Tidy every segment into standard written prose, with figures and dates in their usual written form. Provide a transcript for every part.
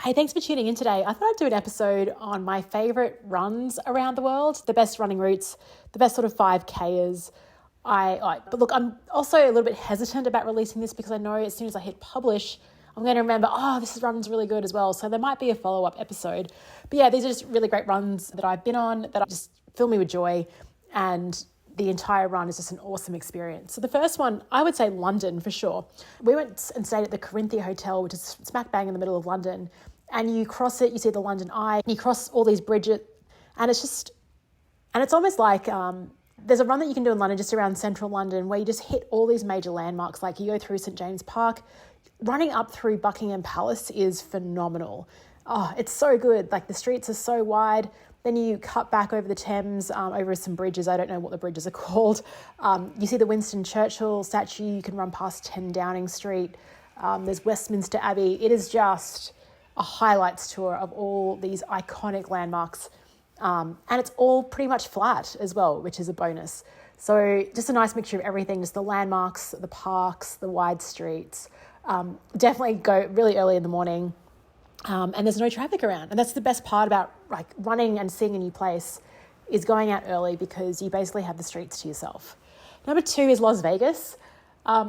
Hey, thanks for tuning in today. I thought I'd do an episode on my favourite runs around the world, the best running routes, the best sort of 5Kers I like. But look, I'm also a little bit hesitant about releasing this because I know as soon as I hit publish, I'm going to remember, this run's really good as well. So there might be a follow-up episode. But yeah, these are just really great runs that I've been on that just fill me with joy, and the entire run is just an awesome experience. So the first one, I would say London for sure. We went and stayed at the Corinthia Hotel, which is smack bang in the middle of London. And you cross it, you see the London Eye, you cross all these bridges, and it's almost like there's a run that you can do in London, just around central London, where you just hit all these major landmarks. Like you go through St. James Park, running up through Buckingham Palace is phenomenal. Oh, it's so good. Like the streets are so wide. Then you cut back over the Thames, over some bridges. I don't know what the bridges are called. You see the Winston Churchill statue. You can run past 10 Downing Street. There's Westminster Abbey. It is just a highlights tour of all these iconic landmarks. And it's all pretty much flat as well, which is a bonus. So just a nice mixture of everything, just the landmarks, the parks, the wide streets. Definitely go really early in the morning. And there's no traffic around. And that's the best part about like running and seeing a new place, is going out early because you basically have the streets to yourself. Number 2 is Las Vegas.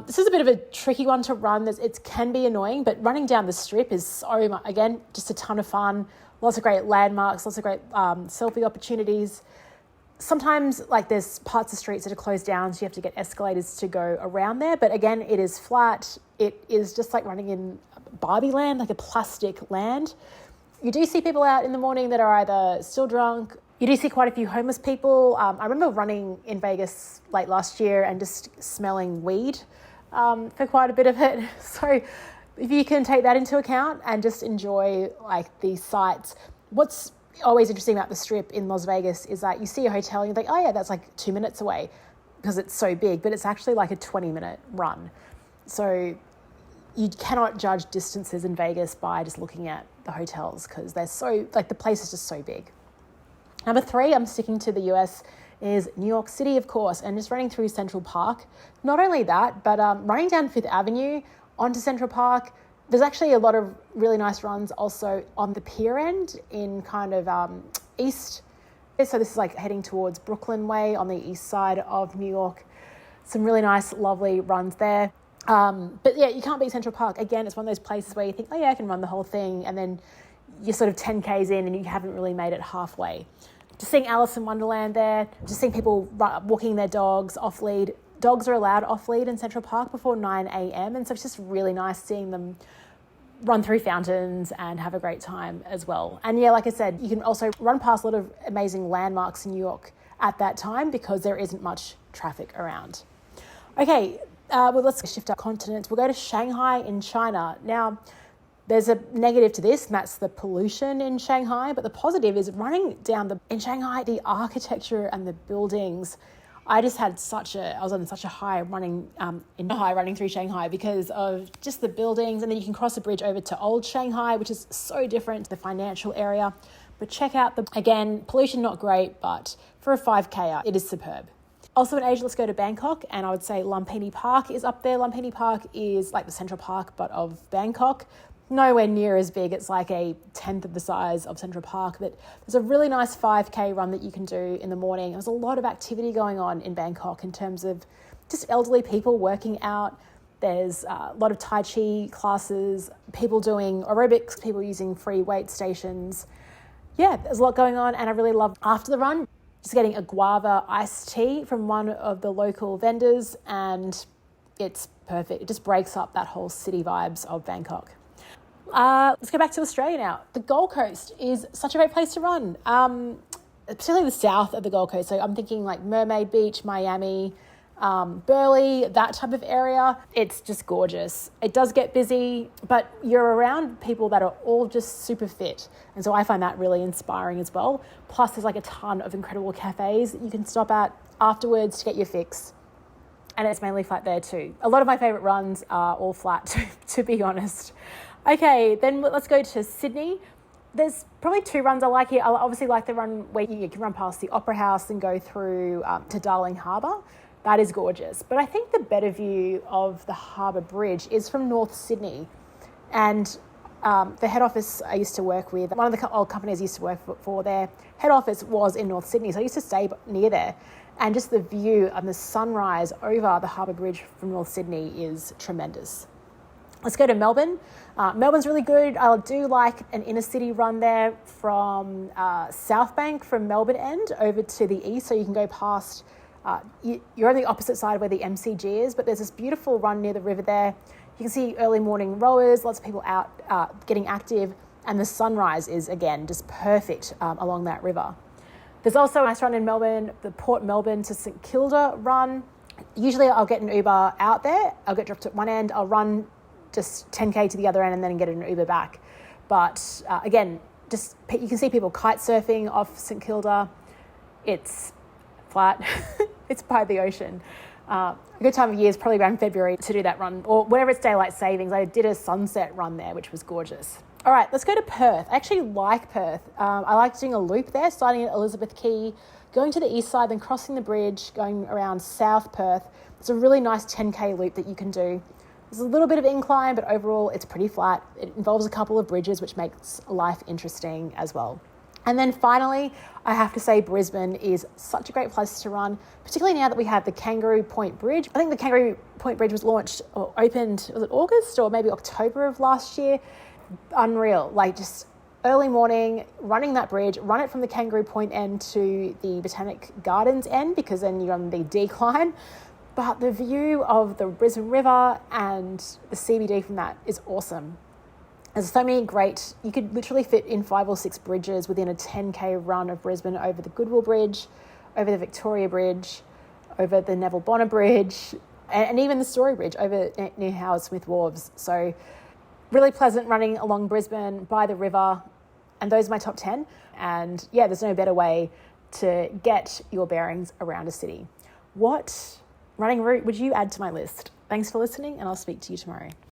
This is a bit of a tricky one to run. It can be annoying, but running down the strip is so much, again, just a ton of fun. Lots of great landmarks, lots of great selfie opportunities. Sometimes like there's parts of streets that are closed down, so you have to get escalators to go around there. But again, it is flat. It is just like running in Barbie land, like a plastic land. You do see people out in the morning that are either still drunk. You do see quite a few homeless people. I remember running in Vegas late last year and just smelling weed for quite a bit of it. So if you can take that into account and just enjoy like these sights. What's always interesting about the strip in Las Vegas is that you see a hotel and you think, oh yeah, that's like 2 minutes away because it's so big, but it's actually like a 20-minute run. So you cannot judge distances in Vegas by just looking at the hotels because they're so, like the place is just so big. Number 3, I'm sticking to the US, is New York City, of course, and just running through Central Park. Not only that, but running down Fifth Avenue onto Central Park. There's actually a lot of really nice runs also on the pier end in kind of east. So this is like heading towards Brooklyn Way on the east side of New York. Some really nice, lovely runs there. But yeah, you can't beat Central Park. Again, it's one of those places where you think, oh yeah, I can run the whole thing. And then you're sort of 10Ks in and you haven't really made it halfway. Just seeing Alice in Wonderland there, just seeing people walking their dogs off lead. Dogs are allowed off lead in Central Park before 9 a.m. And so it's just really nice seeing them run through fountains and have a great time as well. And yeah, like I said, you can also run past a lot of amazing landmarks in New York at that time because there isn't much traffic around. Okay, well, let's shift our continents. We'll go to Shanghai in China. Now, there's a negative to this, and that's the pollution in Shanghai. But the positive is running down in Shanghai, the architecture and the buildings. I was on such a high running through Shanghai because of just the buildings. And then you can cross a bridge over to Old Shanghai, which is so different to the financial area. But check out again, pollution not great, but for a 5K, it is superb. Also in Asia, let's go to Bangkok, and I would say Lumpini Park is up there. Lumpini Park is like the Central Park, but of Bangkok. Nowhere near as big. It's like a 10th of the size of Central Park. But there's a really nice 5K run that you can do in the morning. There's a lot of activity going on in Bangkok in terms of just elderly people working out. There's a lot of Tai Chi classes, people doing aerobics, people using free weight stations. Yeah, there's a lot going on, and I really love after the run just getting a guava iced tea from one of the local vendors, and it's perfect. It just breaks up that whole city vibes of Bangkok. Let's go back to Australia now. The Gold Coast is such a great place to run, particularly the south of the Gold Coast. So I'm thinking like Mermaid Beach, Miami, Burleigh, that type of area. It's just gorgeous. It does get busy, but you're around people that are all just super fit. And so I find that really inspiring as well. Plus there's like a ton of incredible cafes that you can stop at afterwards to get your fix. And it's mainly flat there too. A lot of my favorite runs are all flat, to be honest. Okay, then let's go to Sydney. There's probably 2 runs I like here. I obviously like the run where you can run past the Opera House and go through to Darling Harbour. That is gorgeous. But I think the better view of the Harbour Bridge is from North Sydney. And the head office I used to work with, one of the old companies I used to work for, their head office was in North Sydney. So I used to stay near there. And just the view and the sunrise over the Harbour Bridge from North Sydney is tremendous. Let's go to Melbourne. Melbourne's really good. I do like an inner city run there from South Bank, from Melbourne End over to the east. So you can go past, you're on the opposite side where the MCG is, but there's this beautiful run near the river there. You can see early morning rowers, lots of people out getting active, and the sunrise is, again, just perfect along that river. There's also a nice run in Melbourne, the Port Melbourne to St Kilda run. Usually I'll get an Uber out there. I'll get dropped at one end. I'll run just 10K to the other end and then get an Uber back. But again, just you can see people kite surfing off St Kilda. It's flat. It's by the ocean. A good time of year is probably around February to do that run, or whenever it's daylight savings. I did a sunset run there, which was gorgeous. All right, let's go to Perth. I actually like Perth. I like doing a loop there, starting at Elizabeth Quay, going to the east side, then crossing the bridge, going around South Perth. It's a really nice 10K loop that you can do. There's a little bit of incline, but overall it's pretty flat. It involves a couple of bridges, which makes life interesting as well. And then finally, I have to say Brisbane is such a great place to run, particularly now that we have the Kangaroo Point Bridge. I think the Kangaroo Point Bridge was launched or opened, was it August or maybe October of last year? Unreal, like just early morning, running that bridge, run it from the Kangaroo Point end to the Botanic Gardens end, because then you're on the decline. But the view of the Brisbane River and the CBD from that is awesome. There's so many great, you could literally fit in 5 or 6 bridges within a 10K run of Brisbane, over the Goodwill Bridge, over the Victoria Bridge, over the Neville Bonner Bridge, and even the Story Bridge over near Howard Smith Wharves. So really pleasant running along Brisbane by the river. And those are my top 10. And yeah, there's no better way to get your bearings around a city. What running route would you add to my list? Thanks for listening, and I'll speak to you tomorrow.